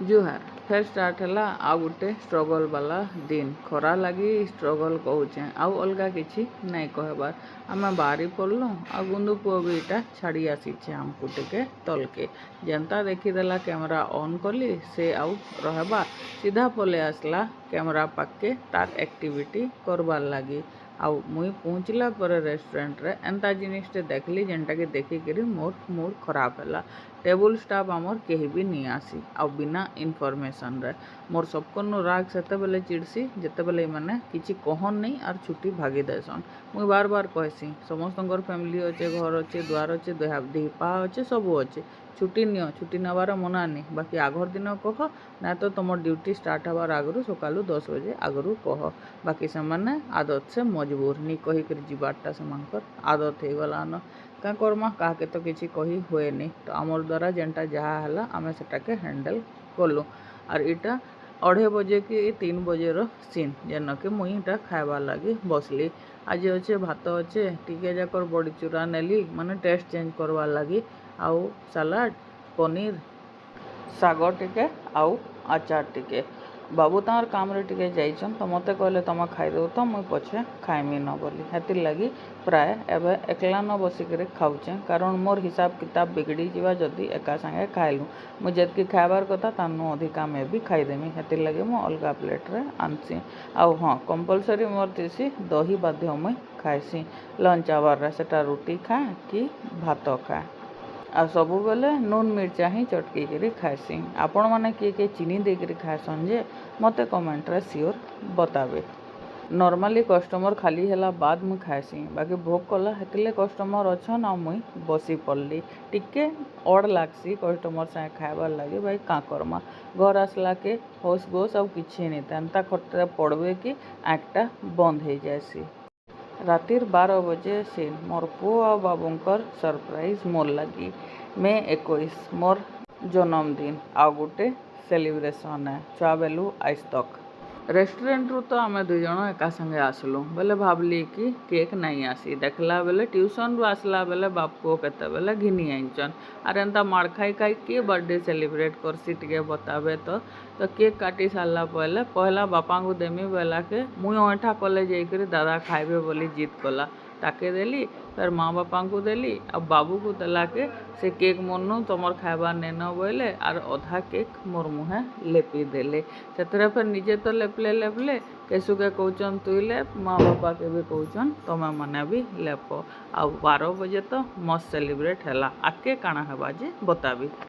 जुहार फेर स्टार्ट है आउ गोटे स्ट्रगल वाला दिन खरा लगी स्ट्रगल कहूचे आउ अलगा किसी नहीं कहबार आम बाहरी पड़लु आ गुंदू पुआ भी इटा छाड़ी आसीचे आमको टिके तलके जेनता देखीदेला कैमरा ऑन कली से आउ रहबा सीधा पले आसला कैमरा पाके तार एक्टिविटी करबार लगी आउ मुई पहुँचला पर रेस्टोरेंट रे एंता जिनिसटे देखली जेनटा के देखिकी मोर मूड खराब है टेबुल स्टाफ आमर कहीं भी नहीं आसी आ बिना इनफॉरमेशन रे मोर सबकनु राग सेते बेले चिड़सी जेते बेले माने किछि कहन नहीं आर छुट्टी भागी देसन मुई बार बार कहसी समस्तंकर फैमिली अच्छे घर अच्छे द्वार अच्छे देहपा अच्छे सब अच्छे छुट्टी नियो छुट्टी नबार मना नहीं बाकी आगर दिन कह ना तो तुम ड्यूटी स्टार्ट हबार आगु सकालू 10 बजे आगु कह बाकी से माने आदत से मजबूर नहीं कहीकर जीवारटा से आदत हो गलान क्या करमा क्या तो किसी कही हुए नहीं तो आमर द्वारा जेनटा जहाँ है आम से हैंडल कलु और इटा 2:30 बजे कि 3 बजे सीन जेन कि मुई इटा खाइबार लगी बसली आज अच्छे भात अच्छे टिके जाकर बड़ी चूरा नेली माने टेस्ट चेंज करवार लगी आउ सलाड पनीर साग टिके आउ अचार टिके बाबू तार काम रे टिके जाइछन तो मते कहले तुम खाइदेव तो मुई पछे खाइमी न बोली हेतिर लगी प्राय एबे एकला न बसिक खाऊचे कारण मोर हिसाब किताब बिगड़ी जावा जदि एका संगे खाइलु मुझे जेतकी खाइबार कथा तानु अधिका में भी खाइदेमी हेतिर लगी मु अलगा प्लेट रे आनसी आउ हाँ कंपलसरी मोर तीसी दही बाध्य मुई खाइसी लंच आवर रे सेटा रोटी खाए कि भात खाए आ सबु बेले नून मिर्चा ही चटकी करी खाइसी आपण माने किए चीनी देकर खाएसन जे मते कमेंट रे सियोर बताबे नॉर्मली कस्टमर खाली हैला बाद मुई खाएसी बाकी भोग कला हेतिले कस्टमर अच्छन आ मुई बसी पड़ली टिके अड़ लागसी कस्टमर से खाइबार लगे भाई का करमा घर आसला के होश गोश आ किछि नहीं एंता खटरे पड़बे कि आँखटा बंद हो जाएसी रातिर 12 बजे सीन मोर पुओ आ बाबूंकर सरप्राइज मोर लगी मे 21 मोर जन्मदिन आ गोटे सेलिब्रेशन है छुआ बेलू आज तक रेस्टोरेंट रू तो आम 2 जन एका संगे आसलु बेले भावली कि केक नहीं आसी देखला बेले ट्यूशन रू आसला बेले बाप को केते बेले घिनी आइचन आर एंता मार खाई खाई किए बर्थडे सेलिब्रेट करसी टिके बताबे तो केक काटी सारला पहला बापा को देमी बेला के मुई अठा कले जाइकरी दादा खाइबे बोली जिद कला ताके देली फिर माँ बापा को देली अब बाबू को देला के से केक मोनू तुमर खाइबार नेन बोले आर अधा केक मोर मुहे लेपी देले से फिर निजे तो लेपले लेपले केसु के कौचन तुई लेप माँ बापा के भी कौचन तुम मैंने भी लेप आ 12 बजे तो मस्त सेलिब्रेट है आके काना हेबा जे बताबी।